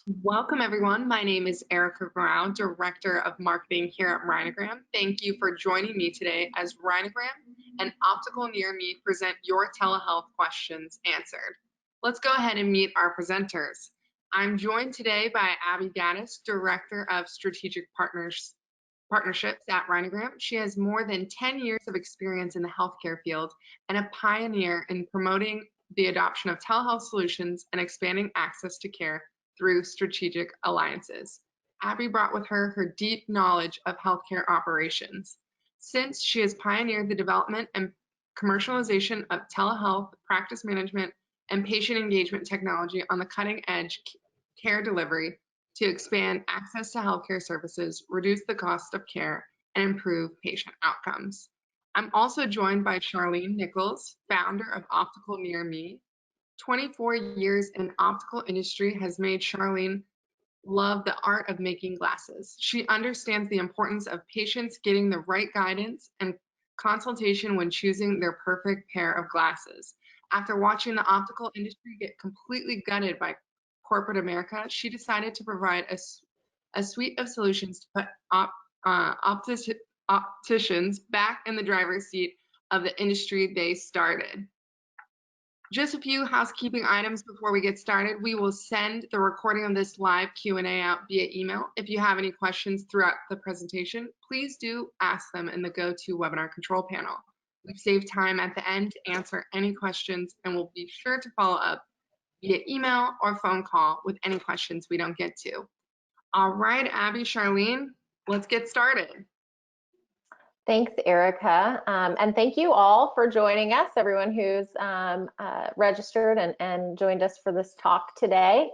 Welcome, everyone. My name is Erica Brown, Director of Marketing here at Rhinogram. Thank you for joining me today as Rhinogram and Optical Near Me present your telehealth questions answered. Let's go ahead and meet our presenters. I'm joined today by Abby Gaddis, Director of Strategic Partnerships at Rhinogram. She has more than 10 years of experience in the healthcare field and a pioneer in promoting the adoption of telehealth solutions and expanding access to care through strategic alliances. Abby brought with her her deep knowledge of healthcare operations. Since she has pioneered the development and commercialization of telehealth, practice management, and patient engagement technology on the cutting edge care delivery to expand access to healthcare services, reduce the cost of care, and improve patient outcomes. I'm also joined by Charlene Nichols, founder of Optical Near Me. 24 years in optical industry has made Charlene love the art of making glasses. She understands the importance of patients getting the right guidance and consultation when choosing their perfect pair of glasses. After watching the optical industry get completely gutted by corporate America, she decided to provide a suite of solutions to put opticians back in the driver's seat of the industry they started. Just a few housekeeping items before we get started. We will send the recording of this live Q&A out via email. If you have any questions throughout the presentation, please do ask them in the GoToWebinar control panel. We've saved time at the end to answer any questions, and we'll be sure to follow up via email or phone call with any questions we don't get to. All right, Abby, Charlene, let's get started. Thanks, Erica. And thank you all for joining us, everyone who's registered and joined us for this talk today.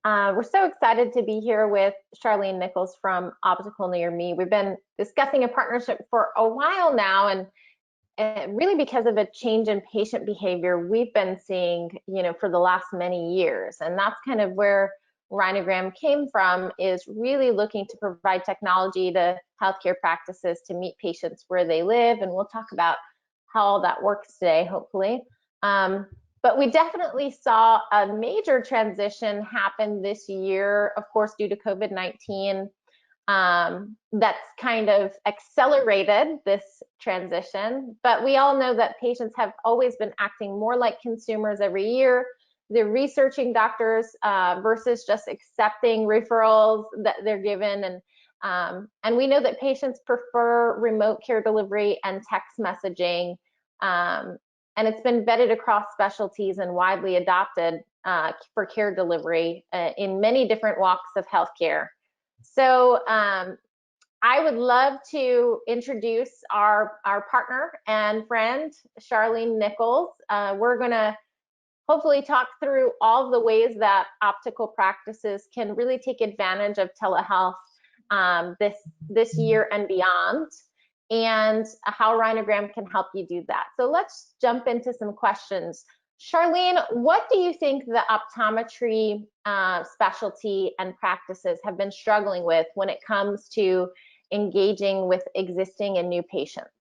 We're so excited to be here with Charlene Nichols from Optical Near Me. We've been discussing a partnership for a while now, and really because of a change in patient behavior we've been seeing, for the last many years. And that's kind of where Rhinogram came from, is really looking to provide technology to healthcare practices to meet patients where they live. And we'll talk about how all that works today, hopefully. But we definitely saw a major transition happen this year, of course, due to COVID-19. That's kind of accelerated this transition. But we all know that patients have always been acting more like consumers every year. They're researching doctors versus just accepting referrals that they're given. And we know that patients prefer remote care delivery and text messaging. And it's been vetted across specialties and widely adopted for care delivery in many different walks of healthcare. So I would love to introduce our partner and friend, Charlene Nichols. We're going to hopefully talk through all the ways that optical practices can really take advantage of telehealth this year and beyond, and how Rhinogram can help you do that. So let's jump into some questions. Charlene, what do you think the optometry specialty and practices have been struggling with when it comes to engaging with existing and new patients?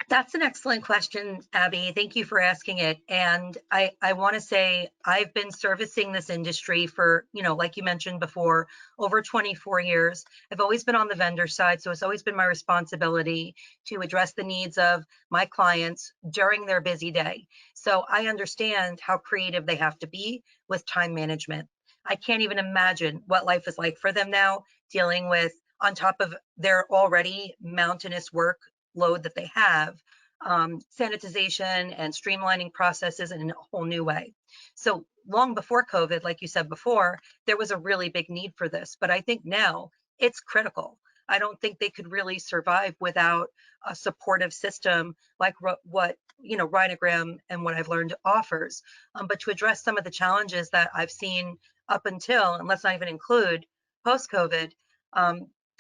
That's an excellent question, Abby. Thank you for asking it. And I want to say I've been servicing this industry for, like you mentioned before, over 24 years. I've always been on the vendor side, so it's always been my responsibility to address the needs of my clients during their busy day. So I understand how creative they have to be with time management. I can't even imagine what life is like for them now, dealing with, on top of their already mountainous work load that they have, sanitization and streamlining processes in a whole new way. So long before COVID, like you said before, there was a really big need for this, but I think now it's critical. I don't think they could really survive without a supportive system like what Rhinogram and what I've learned offers. But to address some of the challenges that I've seen up until, and let's not even include post-COVID,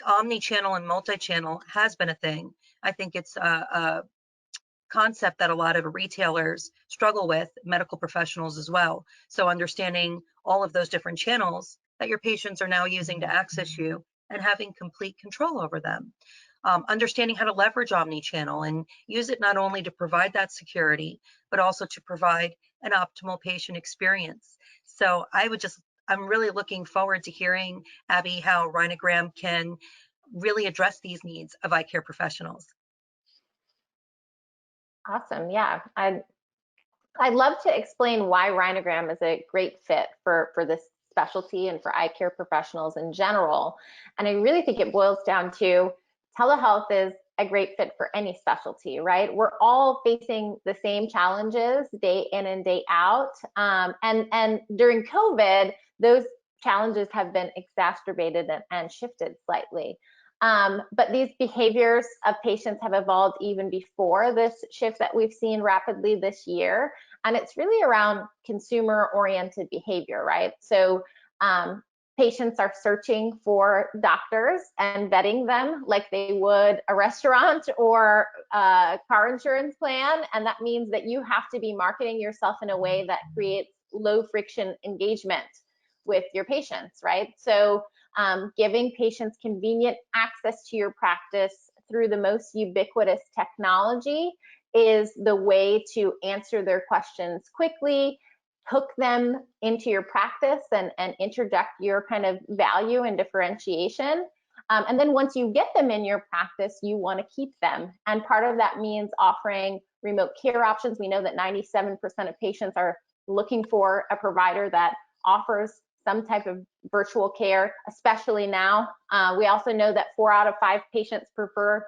omni-channel and multi-channel has been a thing. I think it's a concept that a lot of retailers struggle with, medical professionals as well. So understanding all of those different channels that your patients are now using to access you and having complete control over them. Understanding how to leverage omni-channel and use it not only to provide that security, but also to provide an optimal patient experience. So I would just I'm really looking forward to hearing, Abby, how Rhinogram can really address these needs of eye care professionals. Awesome. Yeah, I'd love to explain why Rhinogram is a great fit for this specialty and for eye care professionals in general. And I really think it boils down to telehealth is a great fit for any specialty, right? We're all facing the same challenges day in and day out. And during COVID, those challenges have been exacerbated and shifted slightly. But these behaviors of patients have evolved even before this shift that we've seen rapidly this year. And it's really around consumer-oriented behavior, right? So patients are searching for doctors and vetting them like they would a restaurant or a car insurance plan. And that means that you have to be marketing yourself in a way that creates low friction engagement with your patients, right? So giving patients convenient access to your practice through the most ubiquitous technology is the way to answer their questions quickly, hook them into your practice and interject your kind of value and differentiation. And then once you get them in your practice, you want to keep them. And part of that means offering remote care options. We know that 97% of patients are looking for a provider that offers some type of virtual care, especially now. We also know that 4 out of 5 patients prefer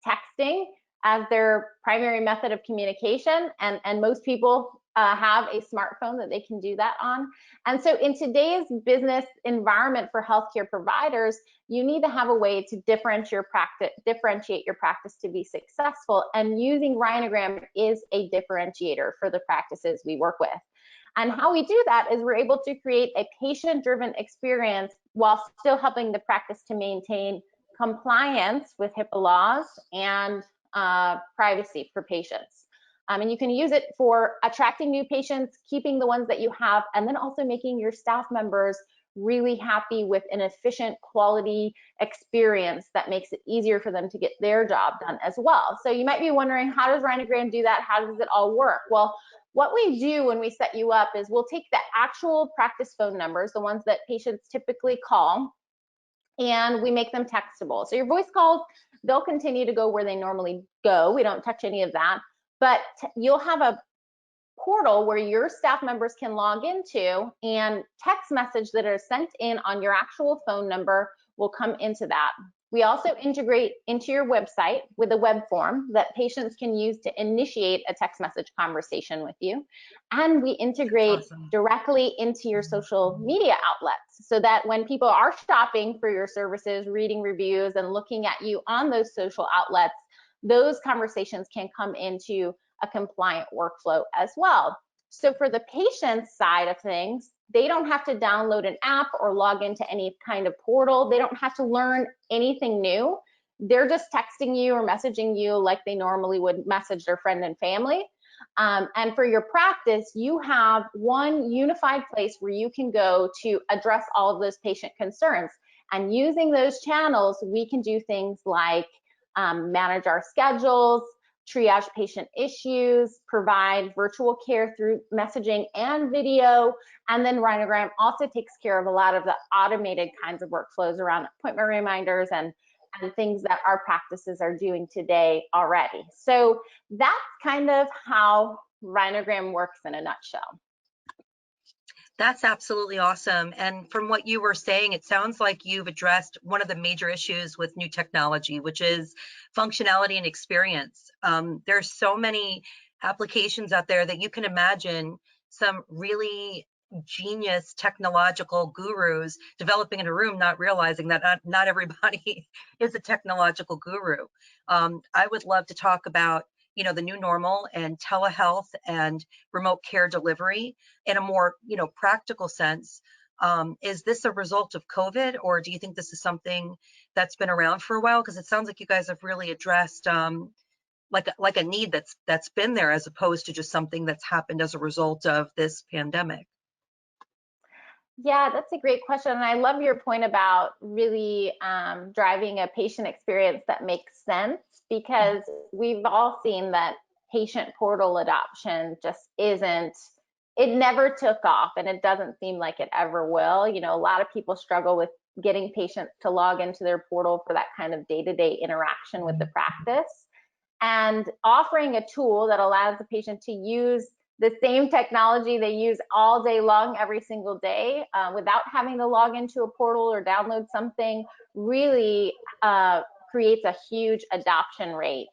texting as their primary method of communication, and most people have a smartphone that they can do that on. And so in today's business environment for healthcare providers, you need to have a way to differentiate your practice to be successful, and using Rhinogram is a differentiator for the practices we work with. And how we do that is we're able to create a patient-driven experience while still helping the practice to maintain compliance with HIPAA laws and privacy for patients. And you can use it for attracting new patients, keeping the ones that you have, and then also making your staff members really happy with an efficient quality experience that makes it easier for them to get their job done as well. So you might be wondering, how does Rhinogram do that? How does it all work? Well, what we do when we set you up is we'll take the actual practice phone numbers, the ones that patients typically call, and we make them textable. So your voice calls, they'll continue to go where they normally go. We don't touch any of that, but you'll have a portal where your staff members can log into, and text message that are sent in on your actual phone number will come into that. We also integrate into your website with a web form that patients can use to initiate a text message conversation with you. And we integrate directly into your social media outlets, so that when people are shopping for your services, reading reviews, and looking at you on those social outlets, those conversations can come into a compliant workflow as well. So for the patient side of things, they don't have to download an app or log into any kind of portal. They don't have to learn anything new. They're just texting you or messaging you like they normally would message their friend and family. And for your practice, you have one unified place where you can go to address all of those patient concerns. And using those channels, we can do things like manage our schedules, triage patient issues, provide virtual care through messaging and video. And then Rhinogram also takes care of a lot of the automated kinds of workflows around appointment reminders and things that our practices are doing today already. So that's kind of how Rhinogram works in a nutshell. That's absolutely awesome. And from what you were saying, it sounds like you've addressed one of the major issues with new technology, which is functionality and experience. There's so many applications out there that you can imagine some really genius technological gurus developing in a room, not realizing that not everybody is a technological guru. I would love to talk about the new normal and telehealth and remote care delivery in a more, practical sense. Is this a result of COVID, or do you think this is something that's been around for a while? Because it sounds like you guys have really addressed like a need that's been there, as opposed to just something that's happened as a result of this pandemic. Yeah, that's a great question. And I love your point about really driving a patient experience that makes sense, because we've all seen that patient portal adoption just isn't it never took off, and it doesn't seem like it ever will. You know, a lot of people struggle with getting patients to log into their portal for that kind of day-to-day interaction with the practice. And offering a tool that allows the patient to use the same technology they use all day long, every single day, without having to log into a portal or download something, really creates a huge adoption rate.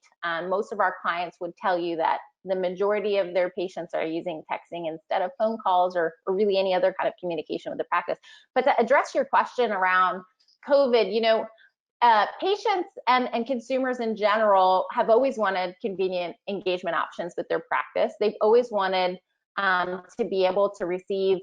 Most of our clients would tell you that the majority of their patients are using texting instead of phone calls or really any other kind of communication with the practice. But to address your question around COVID, you know, patients and consumers in general have always wanted convenient engagement options with their practice. They've always wanted to be able to receive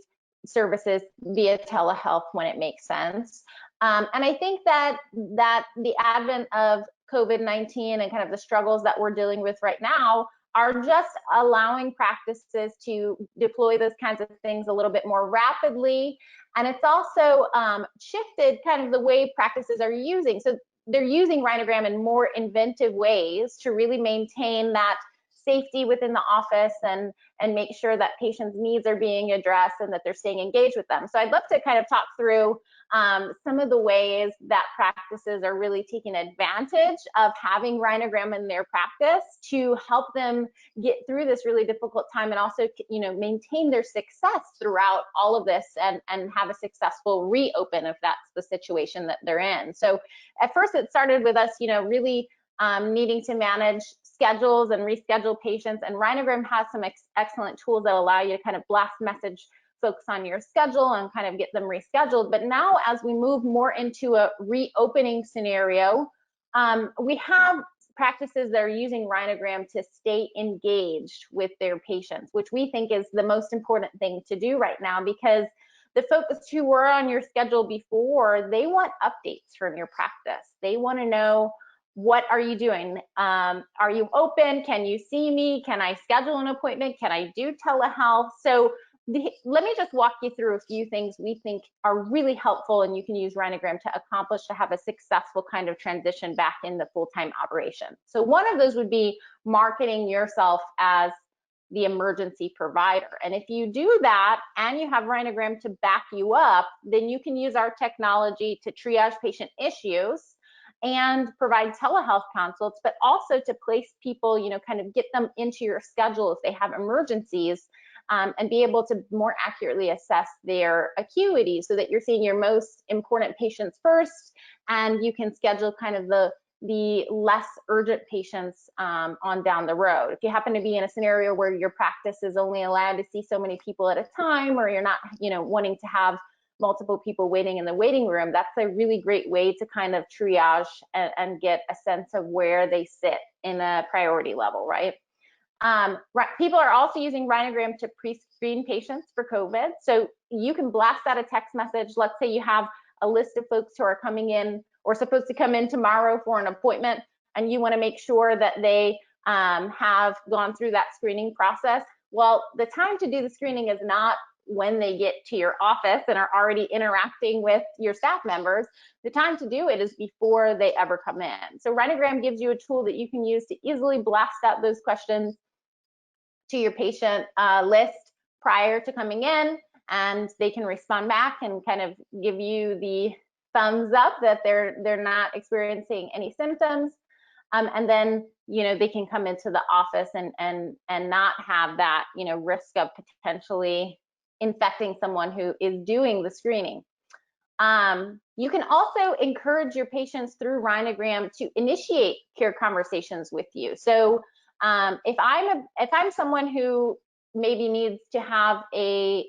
services via telehealth when it makes sense. And I think that the advent of COVID-19 and kind of the struggles that we're dealing with right now are just allowing practices to deploy those kinds of things a little bit more rapidly. And it's also shifted kind of the way practices are using. So they're using Rhinogram in more inventive ways to really maintain that safety within the office and make sure that patients' needs are being addressed and that they're staying engaged with them. So I'd love to kind of talk through some of the ways that practices are really taking advantage of having Rhinogram in their practice to help them get through this really difficult time and also, you know, maintain their success throughout all of this and have a successful reopen if that's the situation that they're in. So at first it started with us, you know, really needing to manage schedules and reschedule patients, and Rhinogram has some excellent tools that allow you to kind of blast message folks on your schedule and kind of get them rescheduled. But now as we move more into a reopening scenario, we have practices that are using Rhinogram to stay engaged with their patients, which we think is the most important thing to do right now, because the folks who were on your schedule before, they want updates from your practice. They want to know, what are you doing? Are you open? Can you see me? Can I schedule an appointment? Can I do telehealth? So let me just walk you through a few things we think are really helpful and you can use Rhinogram to accomplish to have a successful kind of transition back in the full-time operation. So one of those would be marketing yourself as the emergency provider. And if you do that and you have Rhinogram to back you up, then you can use our technology to triage patient issues and provide telehealth consults, but also to place people, you know, kind of get them into your schedule if they have emergencies, and be able to more accurately assess their acuity so that you're seeing your most important patients first, and you can schedule kind of the less urgent patients on down the road. If you happen to be in a scenario where your practice is only allowed to see so many people at a time, or you're not, you know, wanting to have multiple people waiting in the waiting room, that's a really great way to kind of triage and get a sense of where they sit in a priority level, right? People are also using Rhinogram to pre-screen patients for COVID. So you can blast out a text message. Let's say you have a list of folks who are coming in or supposed to come in tomorrow for an appointment, and you want to make sure that they have gone through that screening process. Well, the time to do the screening is not when they get to your office and are already interacting with your staff members. The time to do it is before they ever come in. So Rhinogram gives you a tool that you can use to easily blast out those questions to your patient list prior to coming in, and they can respond back and kind of give you the thumbs up that they're not experiencing any symptoms. And then, you know, they can come into the office and not have that, you know, risk of potentially infecting someone who is doing the screening. You can also encourage your patients through Rhinogram to initiate care conversations with you. So if I'm someone who maybe needs to have a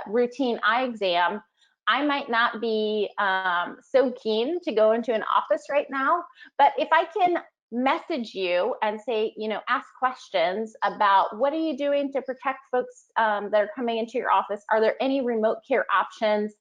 routine eye exam, I might not be so keen to go into an office right now, but if I can message you and say, you know, ask questions about what are you doing to protect folks that are coming into your office? Are there any remote care options?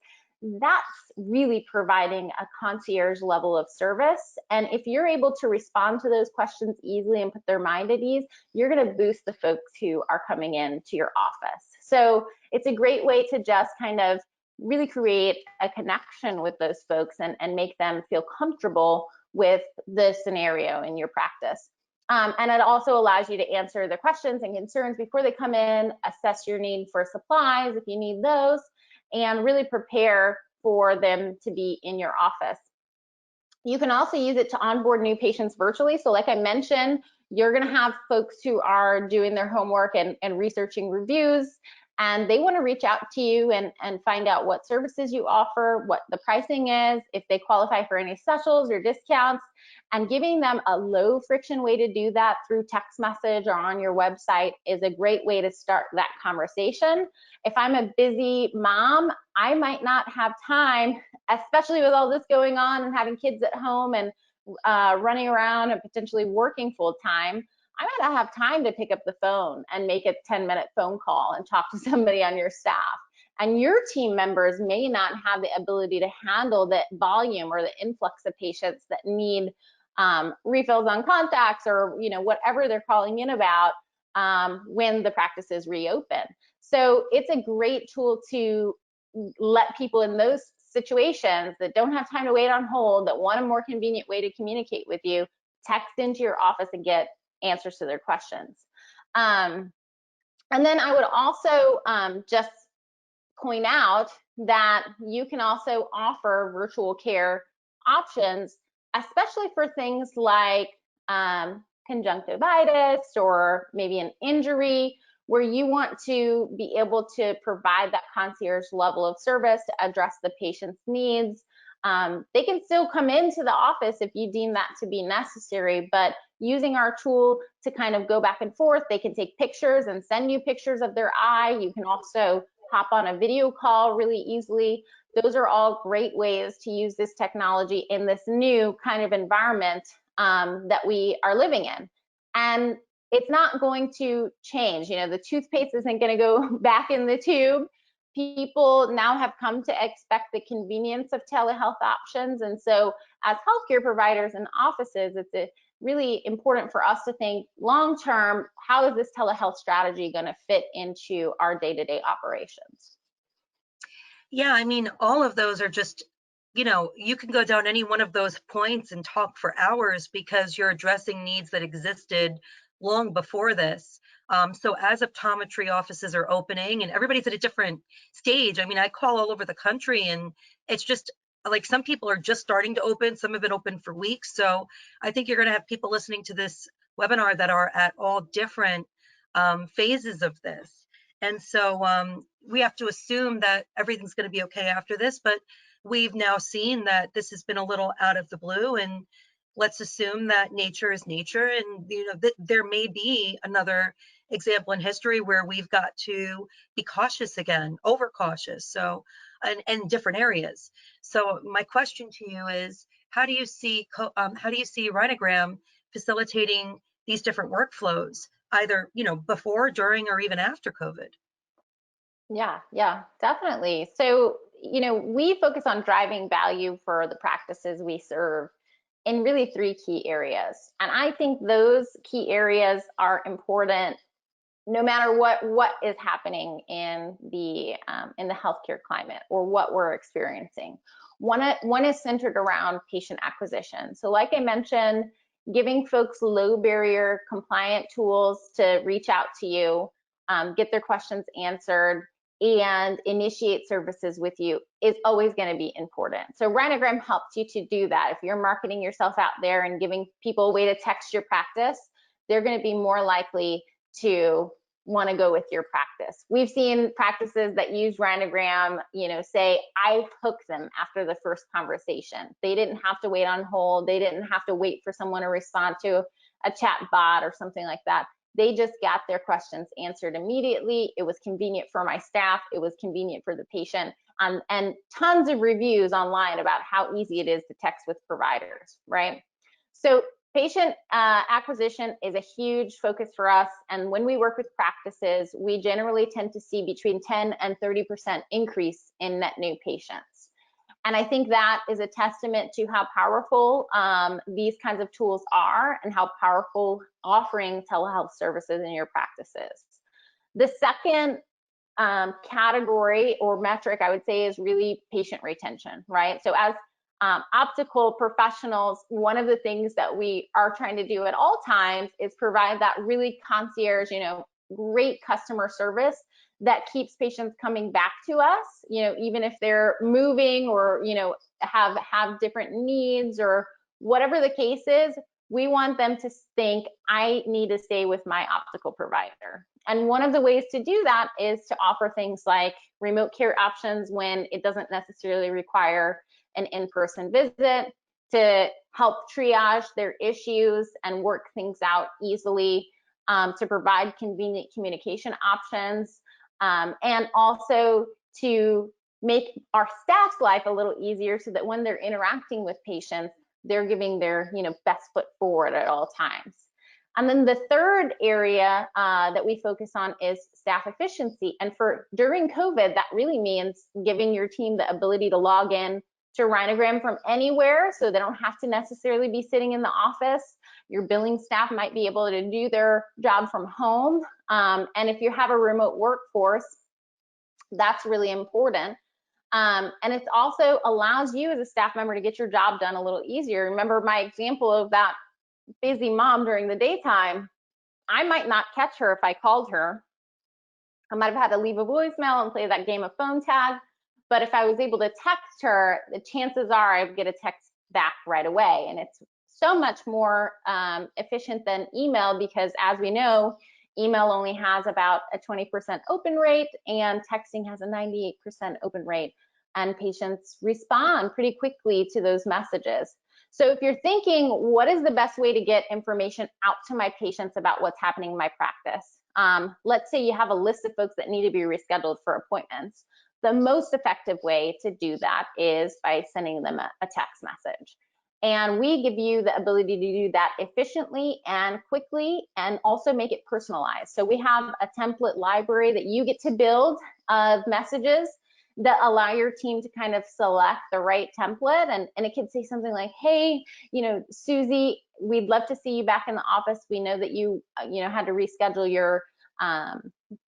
That's really providing a concierge level of service. And if you're able to respond to those questions easily and put their mind at ease, you're going to boost the folks who are coming in to your office. So it's a great way to just kind of really create a connection with those folks and make them feel comfortable with the scenario in your practice. And it also allows you to answer the questions and concerns before they come in, assess your need for supplies if you need those, and really prepare for them to be in your office. You can also use it to onboard new patients virtually. So like I mentioned, you're going to have folks who are doing their homework and researching reviews, and they want to reach out to you and find out what services you offer, what the pricing is, if they qualify for any specials or discounts, and giving them a low friction way to do that through text message or on your website is a great way to start that conversation. If I'm a busy mom, I might not have time, especially with all this going on and having kids at home and running around and potentially working full time. I might not have time to pick up the phone and make a 10-minute phone call and talk to somebody on your staff. And your team members may not have the ability to handle the volume or the influx of patients that need refills on contacts or whatever they're calling in about when the practices reopen. So it's a great tool to let people in those situations that don't have time to wait on hold, that want a more convenient way to communicate with you, text into your office and get answers to their questions. And then I would also just point out that you can also offer virtual care options, especially for things like conjunctivitis or maybe an injury where you want to be able to provide that concierge level of service to address the patient's needs. They can still come into the office if you deem that to be necessary, but using our tool to kind of go back and forth, they can take pictures and send you pictures of their eye. You can also hop on a video call really easily. Those are all great ways to use this technology in this new kind of environment that we are living in. And it's not going to change. The toothpaste isn't going to go back in the tube. People now have come to expect the convenience of telehealth options. And so as healthcare providers and offices, it's really important for us to think long-term, how is this telehealth strategy going to fit into our day-to-day operations? Yeah, I mean, all of those are just, you can go down any one of those points and talk for hours because you're addressing needs that existed long before this. So as optometry offices are opening and everybody's at a different stage, I mean, I call all over the country and it's just like some people are just starting to open, some have been open for weeks. So I think you're going to have people listening to this webinar that are at all different phases of this. And so we have to assume that everything's going to be okay after this, but we've now seen that this has been a little out of the blue, and let's assume that nature is nature, and there may be another example in history where we've got to be cautious again, overcautious. So, and different areas. So my question to you is, how do you see Rhinogram facilitating these different workflows, either before, during, or even after COVID? Yeah, definitely. So, we focus on driving value for the practices we serve in really 3 key areas. And I think those key areas are important no matter what is happening in the healthcare climate or what we're experiencing. One is centered around patient acquisition. So like I mentioned, giving folks low barrier compliant tools to reach out to you, get their questions answered, and initiate services with you is always going to be important. So Rhinogram helps you to do that. If you're marketing yourself out there and giving people a way to text your practice, they're going to be more likely to want to go with your practice. We've seen practices that use Rhinogram, say, I hooked them after the first conversation. They didn't have to wait on hold. They didn't have to wait for someone to respond to a chat bot or something like that. They just got their questions answered immediately. It was convenient for my staff. It was convenient for the patient. And tons of reviews online about how easy it is to text with providers, right? So patient acquisition is a huge focus for us. And when we work with practices, we generally tend to see between 10 and 30% increase in net new patients. And I think that is a testament to how powerful these kinds of tools are and how powerful offering telehealth services in your practices. The second category or metric I would say is really patient retention, right? So as Optical professionals, one of the things that we are trying to do at all times is provide that really concierge, great customer service that keeps patients coming back to us, even if they're moving or, have different needs or whatever the case is. We want them to think, I need to stay with my optical provider. And one of the ways to do that is to offer things like remote care options when it doesn't necessarily require an in-person visit, to help triage their issues and work things out easily, to provide convenient communication options, and also to make our staff's life a little easier so that when they're interacting with patients, they're giving their best foot forward at all times. And then the third area that we focus on is staff efficiency. And during COVID, that really means giving your team the ability to log in to Rhinogram from anywhere, so they don't have to necessarily be sitting in the office. Your billing staff might be able to do their job from home. And if you have a remote workforce, that's really important. And it also allows you as a staff member to get your job done a little easier. Remember my example of that busy mom during the daytime. I might not catch her if I called her. I might have had to leave a voicemail and play that game of phone tag. But if I was able to text her, the chances are I would get a text back right away. And it's so much more efficient than email, because as we know, email only has about a 20% open rate and texting has a 98% open rate. And patients respond pretty quickly to those messages. So if you're thinking, what is the best way to get information out to my patients about what's happening in my practice? Let's say you have a list of folks that need to be rescheduled for appointments. The most effective way to do that is by sending them a text message. And we give you the ability to do that efficiently and quickly, and also make it personalized. So we have a template library that you get to build of messages that allow your team to kind of select the right template. And it can say something like, hey, Susie, we'd love to see you back in the office. We know that you had to reschedule your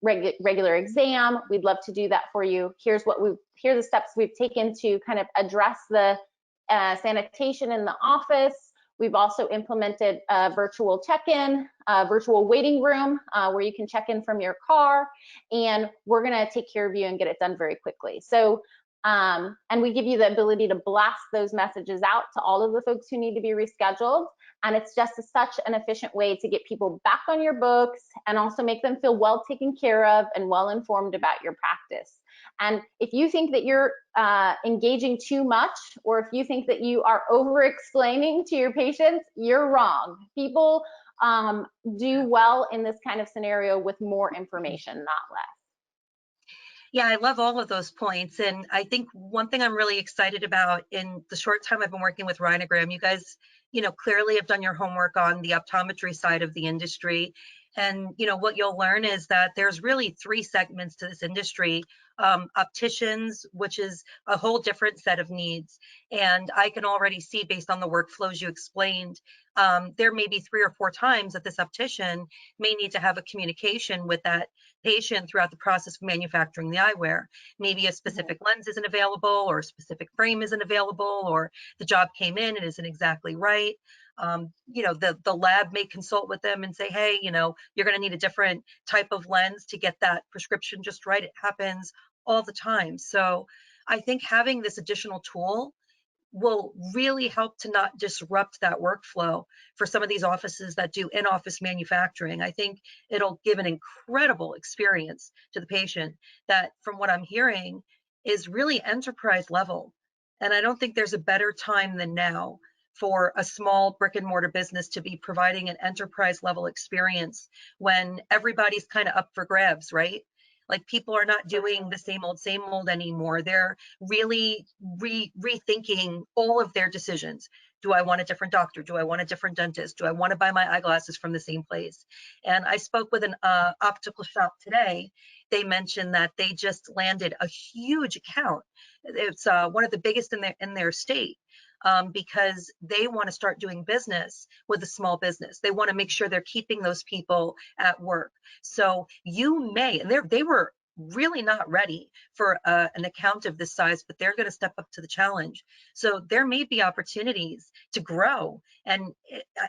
regular exam. We'd love to do that for you. Here's the steps we've taken to kind of address the sanitation in the office. We've also implemented a virtual check-in, a virtual waiting room where you can check in from your car, and we're gonna take care of you and get it done very quickly. So, and we give you the ability to blast those messages out to all of the folks who need to be rescheduled. And it's just such an efficient way to get people back on your books and also make them feel well taken care of and well informed about your practice. And if you think that you're engaging too much, or if you think that you are over explaining to your patients, you're wrong. People do well in this kind of scenario with more information, not less. Yeah, I love all of those points. And I think one thing I'm really excited about in the short time I've been working with Rhinogram, you guys, clearly have done your homework on the optometry side of the industry. And, what you'll learn is that there's really 3 segments to this industry. Opticians, which is a whole different set of needs. And I can already see, based on the workflows you explained, there may be 3 or 4 times that this optician may need to have a communication with that patient throughout the process of manufacturing the eyewear. Maybe a specific lens isn't available, or a specific frame isn't available, or the job came in and isn't exactly right. The lab may consult with them and say, hey, you're going to need a different type of lens to get that prescription just right. It happens all the time. So I think having this additional tool will really help to not disrupt that workflow for some of these offices that do in-office manufacturing. I think it'll give an incredible experience to the patient that, from what I'm hearing, is really enterprise level. And I don't think there's a better time than now for a small brick and mortar business to be providing an enterprise level experience when everybody's kind of up for grabs, right? Like, people are not doing the same old anymore. They're really rethinking all of their decisions. Do I want a different doctor? Do I want a different dentist? Do I want to buy my eyeglasses from the same place? And I spoke with an optical shop today. They mentioned that they just landed a huge account. It's one of the biggest in their state. Because they want to start doing business with a small business. They want to make sure they're keeping those people at work. So you may, and they were really not ready for an account of this size, but they're going to step up to the challenge. So there may be opportunities to grow. And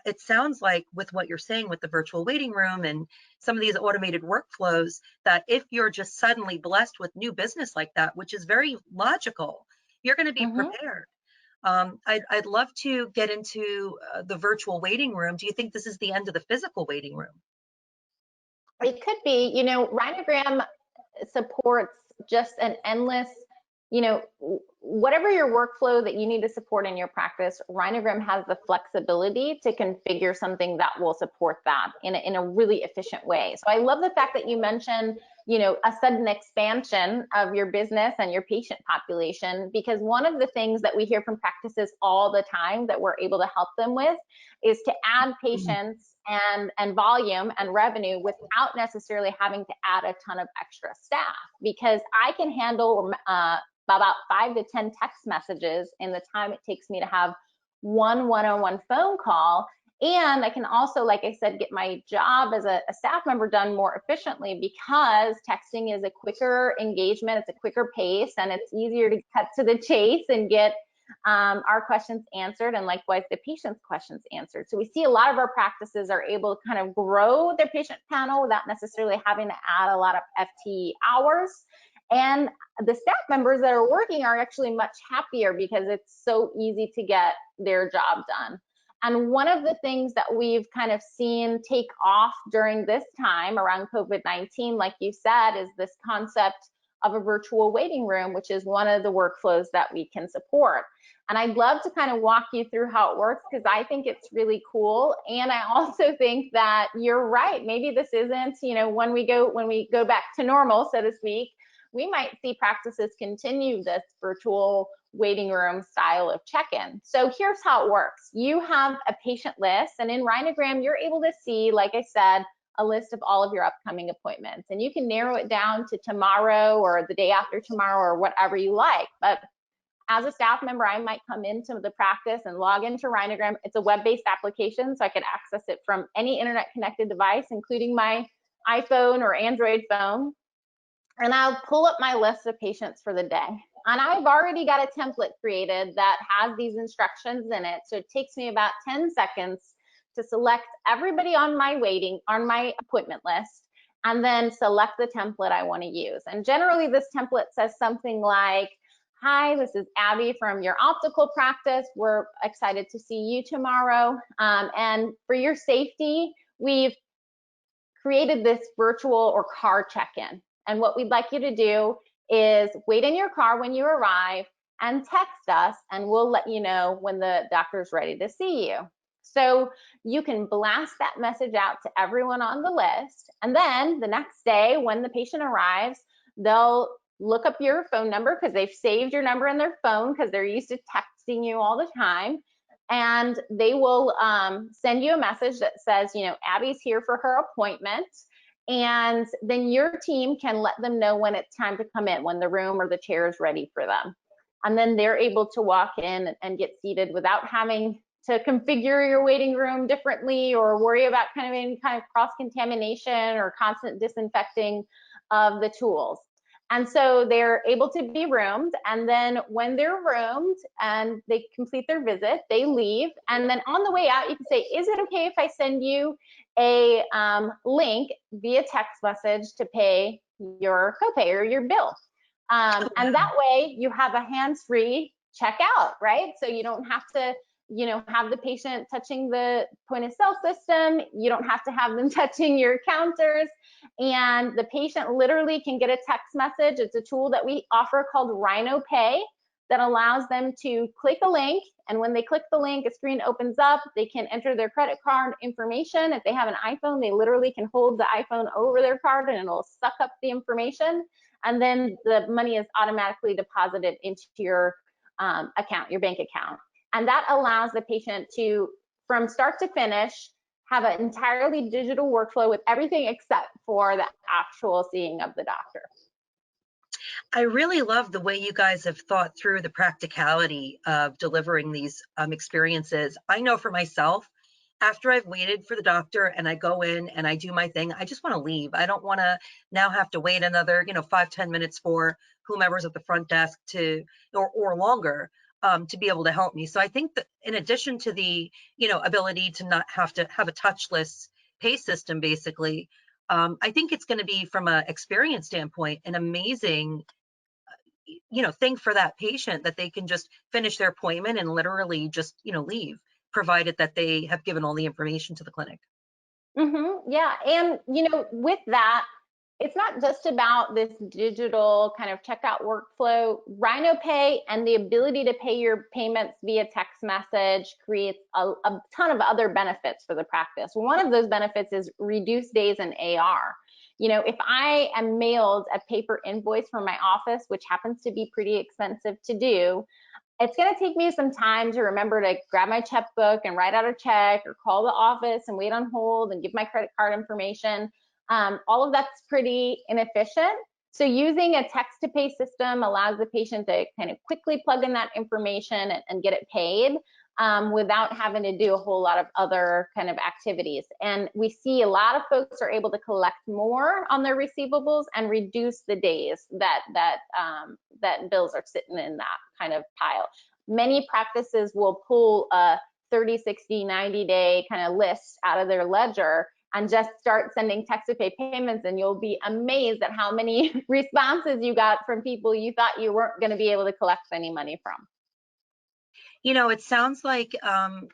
it sounds like with what you're saying with the virtual waiting room and some of these automated workflows, that if you're just suddenly blessed with new business like that, which is very logical, you're going to be prepared. I'd love to get into the virtual waiting room. Do you think this is the end of the physical waiting room? It could be. You know, Rhinogram supports just an endless, you know, whatever your workflow that you need to support in your practice, Rhinogram has the flexibility to configure something that will support that in a really efficient way. So I love the fact that you mentioned, you know, a sudden expansion of your business and your patient population, because one of the things that we hear from practices all the time that we're able to help them with is to add patients and volume and revenue without necessarily having to add a ton of extra staff, because I can handle about 5 to 10 text messages in the time it takes me to have one one-on-one phone call. And I can also, like I said, get my job as a staff member done more efficiently, because texting is a quicker engagement, it's a quicker pace, and it's easier to cut to the chase and get our questions answered, and likewise the patient's questions answered. So we see a lot of our practices are able to kind of grow their patient panel without necessarily having to add a lot of FTE hours. And the staff members that are working are actually much happier because it's so easy to get their job done. And one of the things that we've kind of seen take off during this time around COVID-19, like you said, is this concept of a virtual waiting room, which is one of the workflows that we can support. And I'd love to kind of walk you through how it works, because I think it's really cool. And I also think that you're right. Maybe this isn't, you know, when we go back to normal, so to speak, we might see practices continue this virtual waiting room style of check-in. So here's how it works. You have a patient list, and in Rhinogram, you're able to see, like I said, a list of all of your upcoming appointments. And you can narrow it down to tomorrow or the day after tomorrow or whatever you like. But as a staff member, I might come into the practice and log into Rhinogram. It's a web-based application, so I can access it from any internet-connected device, including my iPhone or Android phone. And I'll pull up my list of patients for the day. And I've already got a template created that has these instructions in it. So it takes me about 10 seconds to select everybody on my appointment list, and then select the template I want to use. And generally this template says something like, "Hi, this is Abby from your optical practice. We're excited to see you tomorrow. And for your safety, we've created this virtual or car check-in. And what we'd like you to do is wait in your car when you arrive and text us, and we'll let you know when the doctor's ready to see you." So you can blast that message out to everyone on the list. And then the next day when the patient arrives, they'll look up your phone number because they've saved your number in their phone because they're used to texting you all the time. And they will send you a message that says, you know, Abby's here for her appointment. And then your team can let them know when it's time to come in, when the room or the chair is ready for them. And then they're able to walk in and get seated without having to configure your waiting room differently or worry about kind of any kind of cross-contamination or constant disinfecting of the tools. And so they're able to be roomed, and then when they're roomed and they complete their visit, they leave. And then on the way out, you can say, "Is it okay if I send you a link via text message to pay your copay or your bill?" And that way you have a hands-free checkout, right? So you don't have to, you know, have the patient touching the point of sale system. You don't have to have them touching your counters. And the patient literally can get a text message. It's a tool that we offer called Rhino Pay that allows them to click a link. And when they click the link, a screen opens up. They can enter their credit card information. If they have an iPhone, they literally can hold the iPhone over their card and it'll suck up the information. And then the money is automatically deposited into your account, your bank account. And that allows the patient to, from start to finish, have an entirely digital workflow with everything except for the actual seeing of the doctor. I really love the way you guys have thought through the practicality of delivering these experiences. I know for myself, after I've waited for the doctor and I go in and I do my thing, I just want to leave. I don't want to now have to wait another, 5-10 minutes for whomever's at the front desk to, or longer, to be able to help me. So I think that in addition to the, ability to not have to have a touchless pay system, basically, I think it's going to be, from an experience standpoint, an amazing, thing for that patient, that they can just finish their appointment and literally just, leave, provided that they have given all the information to the clinic. Yeah, and with that, it's not just about this digital kind of checkout workflow. RhinoPay and the ability to pay your payments via text message creates a ton of other benefits for the practice. One of those benefits is reduced days in AR. If I am mailed a paper invoice from my office, which happens to be pretty expensive to do, it's going to take me some time to remember to grab my checkbook and write out a check, or call the office and wait on hold and give my credit card information. All of that's pretty inefficient. So using a text to pay system allows the patient to kind of quickly plug in that information and get it paid, without having to do a whole lot of other kind of activities. And we see a lot of folks are able to collect more on their receivables and reduce the days that bills are sitting in that kind of pile. Many practices will pull a 30, 60, 90-day kind of list out of their ledger and just start sending text to pay payments, and you'll be amazed at how many responses you got from people you thought you weren't going to be able to collect any money from. It sounds like,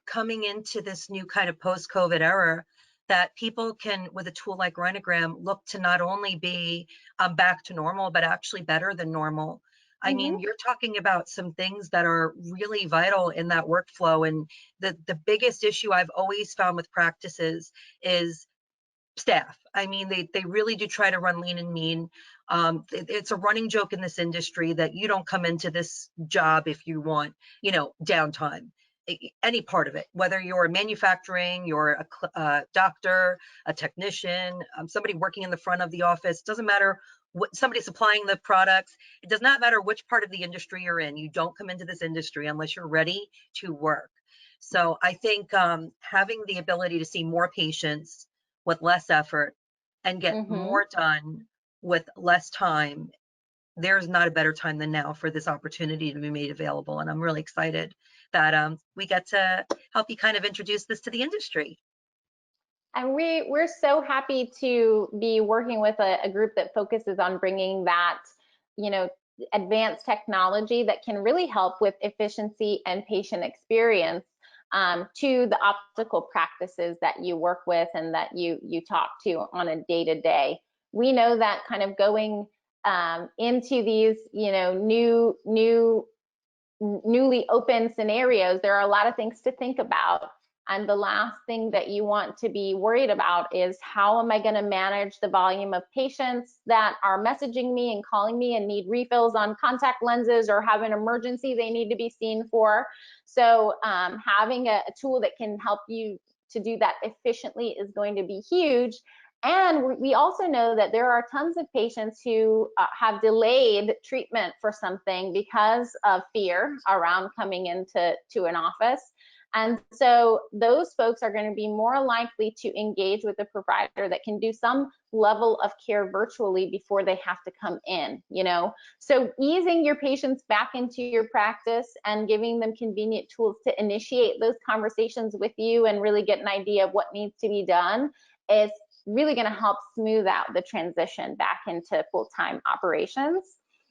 coming into this new kind of post-COVID era, that people can, with a tool like Rhinogram, look to not only be back to normal, but actually better than normal. I mean, you're talking about some things that are really vital in that workflow. And the biggest issue I've always found with practices is staff. I mean, they really do try to run lean and mean. It's a running joke in this industry that you don't come into this job if you want, downtime. Any part of it, whether you're manufacturing, you're a doctor, a technician, somebody working in the front of the office, doesn't matter what, somebody supplying the products, it does not matter which part of the industry you're in. You don't come into this industry unless you're ready to work. So I think, having the ability to see more patients with less effort and get more done with less time, there's not a better time than now for this opportunity to be made available. And I'm really excited that we get to help you kind of introduce this to the industry. And we're so happy to be working with a group that focuses on bringing that, advanced technology that can really help with efficiency and patient experience, to the optical practices that you work with and that you talk to on a day-to-day. We know that kind of going into these, newly open scenarios, there are a lot of things to think about. And the last thing that you want to be worried about is, how am I going to manage the volume of patients that are messaging me and calling me and need refills on contact lenses or have an emergency they need to be seen for? So having a tool that can help you to do that efficiently is going to be huge. And we also know that there are tons of patients who have delayed treatment for something because of fear around coming into an office. And so those folks are going to be more likely to engage with a provider that can do some level of care virtually before they have to come in, So easing your patients back into your practice and giving them convenient tools to initiate those conversations with you and really get an idea of what needs to be done is really going to help smooth out the transition back into full-time operations.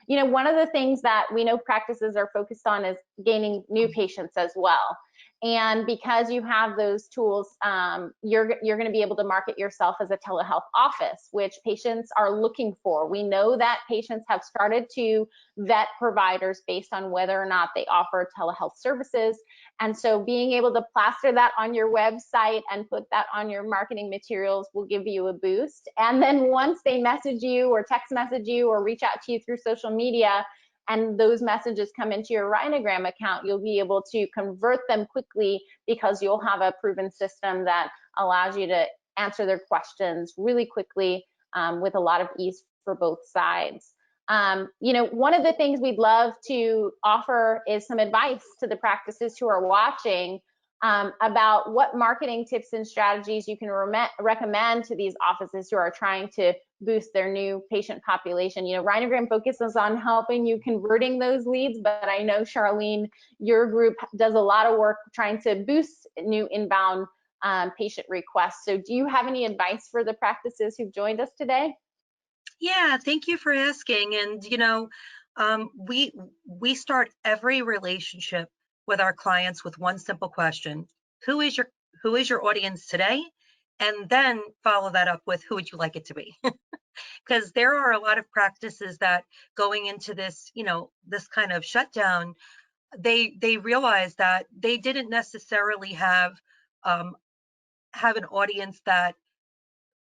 One of the things that we know practices are focused on is gaining new patients as well. And because you have those tools, you're going to be able to market yourself as a telehealth office, which patients are looking for. We know that patients have started to vet providers based on whether or not they offer telehealth services. And so being able to plaster that on your website and put that on your marketing materials will give you a boost. And then once they message you or text message you or reach out to you through social media, and those messages come into your Rhinogram account, you'll be able to convert them quickly because you'll have a proven system that allows you to answer their questions really quickly, with a lot of ease for both sides. One of the things we'd love to offer is some advice to the practices who are watching about what marketing tips and strategies you can recommend to these offices who are trying to boost their new patient population. You know, Rhinogram focuses on helping you converting those leads, but I know, Charlene, your group does a lot of work trying to boost new inbound patient requests. So do you have any advice for the practices who've joined us today? Yeah, thank you for asking. And you know, we start every relationship with our clients with one simple question: who is your audience today? And then follow that up with who would you like it to be? Because there are a lot of practices that going into this, you know, this kind of shutdown, they realize that they didn't necessarily um, have an audience that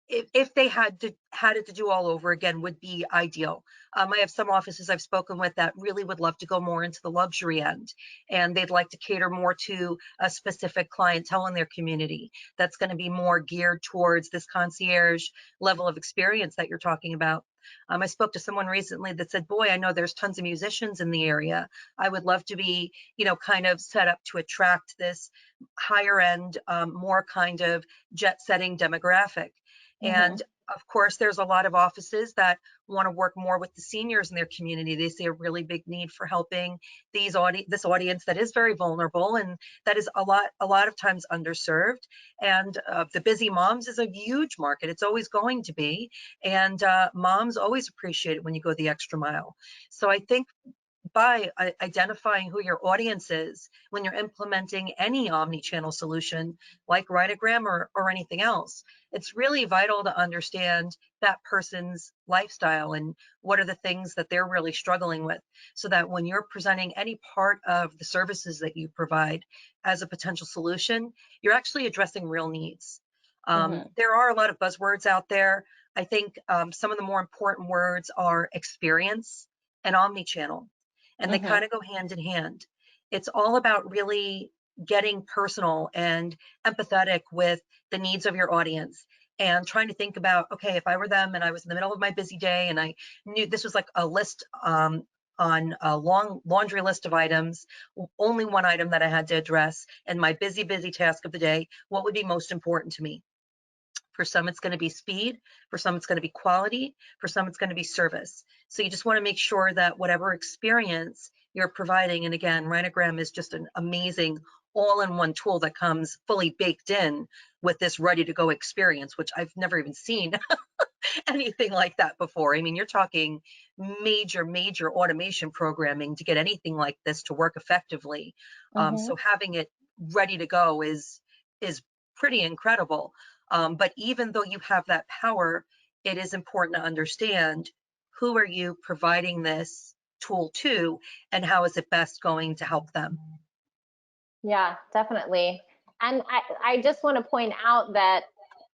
if they had it to do all over again would be ideal. I have some offices I've spoken with that really would love to go more into the luxury end, and they'd like to cater more to a specific clientele in their community that's going to be more geared towards this concierge level of experience that you're talking about. I spoke to someone recently that said, boy, I know there's tons of musicians in the area. I would love to be, you know, kind of set up to attract this higher end, more kind of jet setting demographic. And of course, there's a lot of offices that want to work more with the seniors in their community. They see a really big need for helping this audience that is very vulnerable and that is a lot of times underserved. And the busy moms is a huge market. It's always going to be. And moms always appreciate it when you go the extra mile. So I think by identifying who your audience is when you're implementing any omni-channel solution like Rhinogram or anything else, it's really vital to understand that person's lifestyle and what are the things that they're really struggling with, so that when you're presenting any part of the services that you provide as a potential solution, you're actually addressing real needs. There are a lot of buzzwords out there. I think some of the more important words are experience and omni-channel, and they kind of go hand in hand. It's all about really getting personal and empathetic with the needs of your audience and trying to think about, okay, if I were them and I was in the middle of my busy day and I knew this was like a list on a long laundry list of items, only one item that I had to address, and my busy task of the day, what would be most important to me? For some, it's going to be speed. For some, it's going to be quality. For some, it's going to be service. So you just want to make sure that whatever experience you're providing, and again, Rhinogram is just an amazing all-in-one tool that comes fully baked in with this ready-to-go experience, which I've never even seen anything like that before. I mean, you're talking major automation programming to get anything like this to work effectively. So having it ready to go is pretty incredible. But even though you have that power, it is important to understand who are you providing this tool to and how is it best going to help them. Yeah, definitely. And I just want to point out that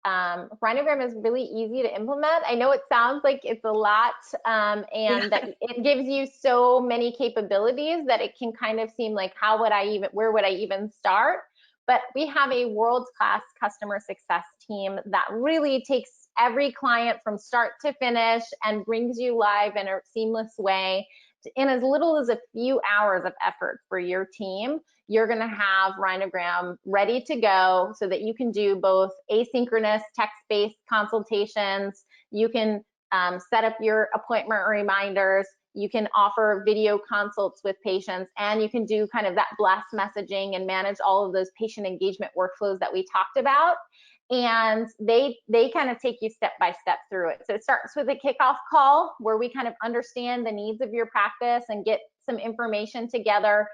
Rhinogram is really easy to implement. I know it sounds like it's a lot, and that it gives you so many capabilities that it can kind of seem like where would I even start? But we have a world-class customer success team that really takes every client from start to finish and brings you live in a seamless way. In as little as a few hours of effort for your team, you're going to have Rhinogram ready to go so that you can do both asynchronous text-based consultations. You can set up your appointment reminders. You can offer video consults with patients, and you can do kind of that blast messaging and manage all of those patient engagement workflows that we talked about. And they kind of take you step by step through it. So it starts with a kickoff call where we kind of understand the needs of your practice and get some information together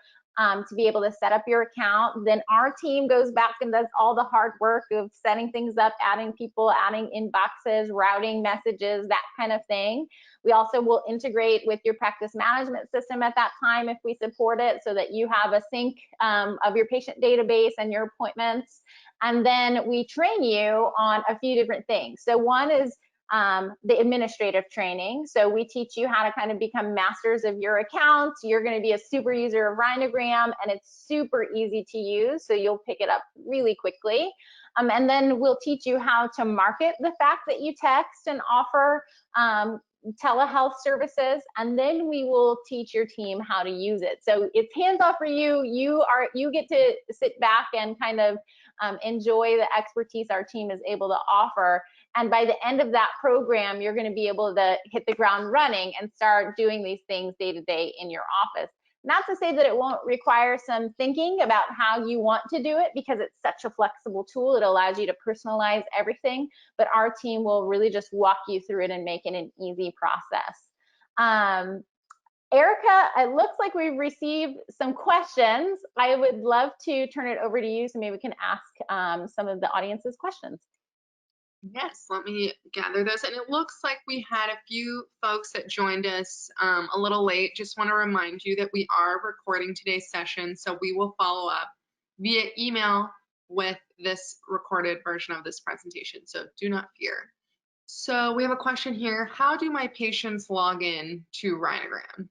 to be able to set up your account. Then our team goes back and does all the hard work of setting things up, adding people, adding inboxes, routing messages, that kind of thing. We also will integrate with your practice management system at that time if we support it, so that you have a sync of your patient database and your appointments. And then we train you on a few different things. So one is the administrative training. So we teach you how to kind of become masters of your accounts. You're going to be a super user of Rhinogram, and it's super easy to use, so you'll pick it up really quickly. And then we'll teach you how to market the fact that you text and offer telehealth services, and then we will teach your team how to use it. So it's hands off for you. You get to sit back and kind of enjoy the expertise our team is able to offer. And by the end of that program, you're going to be able to hit the ground running and start doing these things day to day in your office. Not to say that it won't require some thinking about how you want to do it, because it's such a flexible tool. It allows you to personalize everything, but our team will really just walk you through it and make it an easy process. Erica, it looks like we've received some questions. I would love to turn it over to you so maybe we can ask some of the audience's questions. Yes, let me gather those. And it looks like we had a few folks that joined us a little late. Just want to remind you that we are recording today's session, so we will follow up via email with this recorded version of this presentation, so do not fear. So we have a question here. How do my patients log in to Rhinogram?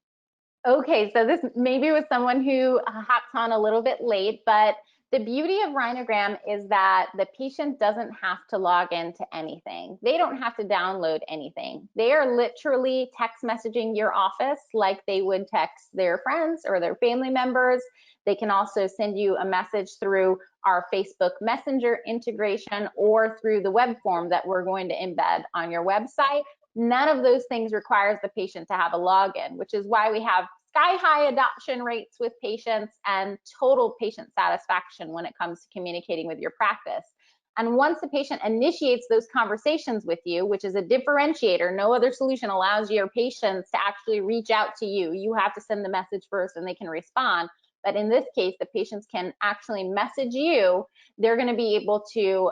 Okay, so this maybe was someone who hopped on a little bit late, but the beauty of Rhinogram is that the patient doesn't have to log into anything. They don't have to download anything. They are literally text messaging your office like they would text their friends or their family members. They can also send you a message through our Facebook Messenger integration or through the web form that we're going to embed on your website. None of those things requires the patient to have a login, which is why we have sky-high adoption rates with patients and total patient satisfaction when it comes to communicating with your practice. And once the patient initiates those conversations with you, which is a differentiator, no other solution allows your patients to actually reach out to you. You have to send the message first and they can respond. But in this case, the patients can actually message you. They're going to be able to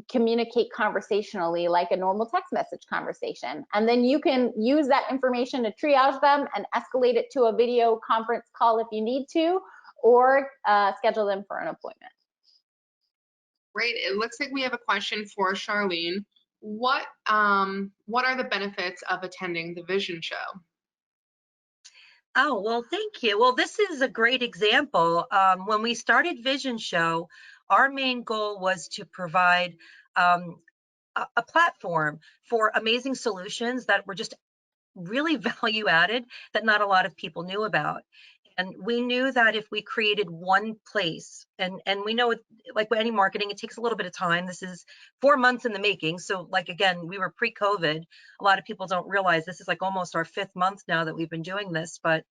communicate conversationally like a normal text message conversation. And then you can use that information to triage them and escalate it to a video conference call if you need to, or schedule them for an appointment. Great. It looks like we have a question for Charlene. What are the benefits of attending the Vision Show? Oh, well, thank you. Well, this is a great example. When we started Vision Show, our main goal was to provide a platform for amazing solutions that were just really value added that not a lot of people knew about. And we knew that if we created one place, and we know it, like with any marketing, it takes a little bit of time. This is 4 months in the making. So like, again, we were pre-COVID. A lot of people don't realize this is like almost our 5th month now that we've been doing this, but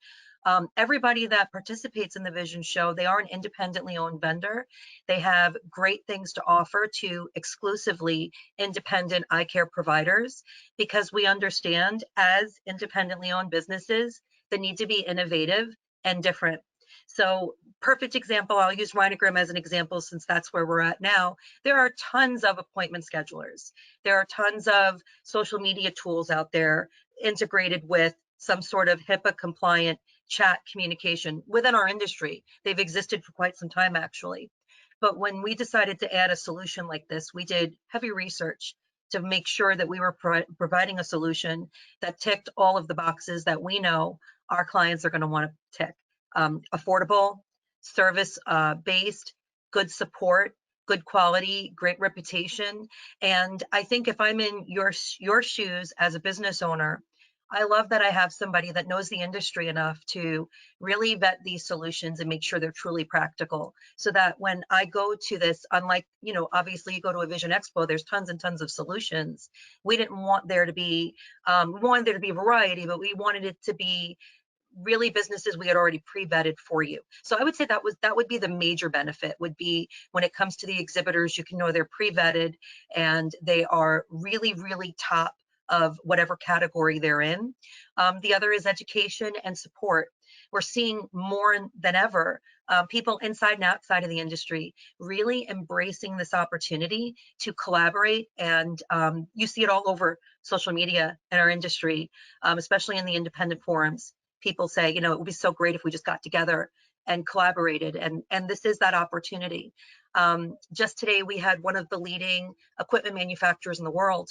everybody that participates in the Vision Show, they are an independently owned vendor. They have great things to offer to exclusively independent eye care providers, because we understand as independently owned businesses, the need to be innovative and different. So perfect example, I'll use Rhinogram as an example since that's where we're at now. There are tons of appointment schedulers. There are tons of social media tools out there integrated with some sort of HIPAA compliant chat communication within our industry. They've existed for quite some time actually. But when we decided to add a solution like this, we did heavy research to make sure that we were providing a solution that ticked all of the boxes that we know our clients are going to want to tick. Affordable, service-based, good support, good quality, great reputation. And I think if I'm in your shoes as a business owner, I love that I have somebody that knows the industry enough to really vet these solutions and make sure they're truly practical, so that when I go to this, unlike, you know, obviously you go to a Vision Expo, there's tons and tons of solutions. We didn't want there to be, we wanted there to be variety, but we wanted it to be really businesses we had already pre-vetted for you. So I would say that would be the major benefit, would be when it comes to the exhibitors, you can know they're pre-vetted and they are really, really top of whatever category they're in. The other is education and support. We're seeing more than ever people inside and outside of the industry really embracing this opportunity to collaborate, and you see it all over social media in our industry, especially in the independent forums. People say, you know, it would be so great if we just got together and collaborated, and this is that opportunity. Just today we had one of the leading equipment manufacturers in the world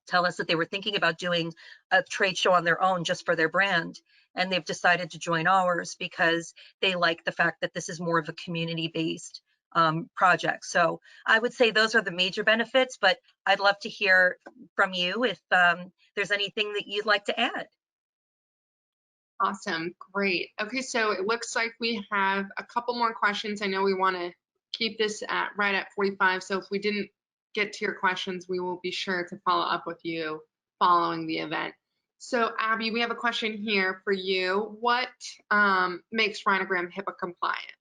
tell us that they were thinking about doing a trade show on their own just for their brand. And they've decided to join ours because they like the fact that this is more of a community-based projects. So I would say those are the major benefits, but I'd love to hear from you if there's anything that you'd like to add. Awesome, great. Okay, so it looks like we have a couple more questions. I know we want to keep this right at 45, so if we didn't get to your questions, we will be sure to follow up with you following the event. So Abby, we have a question here for you. What makes Rhinogram HIPAA compliant?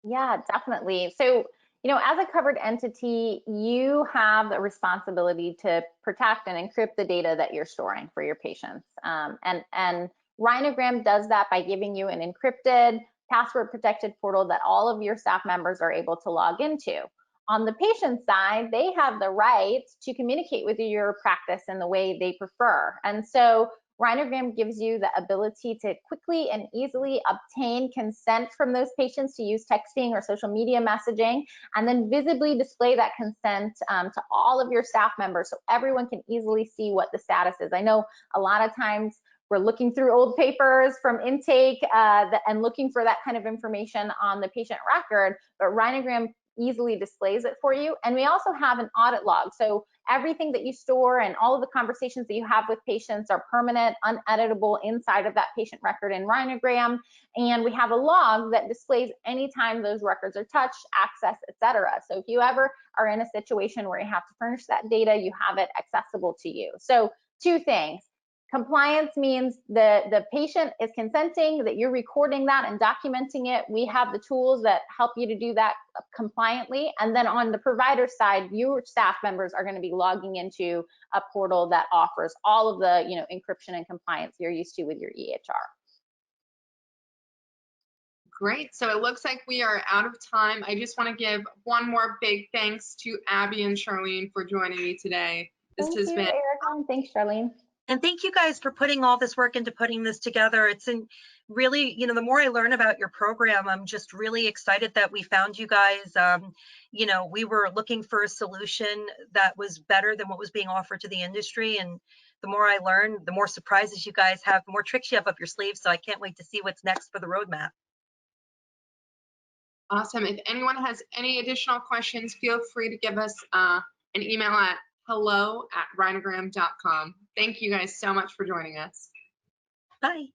Yeah, definitely. So, as a covered entity, you have a responsibility to protect and encrypt the data that you're storing for your patients. And Rhinogram does that by giving you an encrypted, password protected portal that all of your staff members are able to log into. On the patient side, they have the right to communicate with your practice in the way they prefer. And so Rhinogram gives you the ability to quickly and easily obtain consent from those patients to use texting or social media messaging, and then visibly display that consent to all of your staff members so everyone can easily see what the status is. I know a lot of times we're looking through old papers from intake and looking for that kind of information on the patient record, but Rhinogram easily displays it for you. And we also have an audit log. So everything that you store and all of the conversations that you have with patients are permanent, uneditable inside of that patient record in Rhinogram. And we have a log that displays anytime those records are touched, accessed, etc. So if you ever are in a situation where you have to furnish that data, you have it accessible to you. So 2 things. Compliance means the patient is consenting, that you're recording that and documenting it. We have the tools that help you to do that compliantly. And then on the provider side, your staff members are going to be logging into a portal that offers all of the encryption and compliance you're used to with your EHR. Great. So it looks like we are out of time. I just want to give one more big thanks to Abby and Charlene for joining me today. Thank you, Erica, and thanks, Charlene. And thank you guys for putting all this work into putting this together. It's really, the more I learn about your program, I'm just really excited that we found you guys. We were looking for a solution that was better than what was being offered to the industry. And the more I learn, the more surprises you guys have, the more tricks you have up your sleeve. So I can't wait to see what's next for the roadmap. Awesome. If anyone has any additional questions, feel free to give us an email at hello@rhinogram.com. Thank you guys so much for joining us. Bye.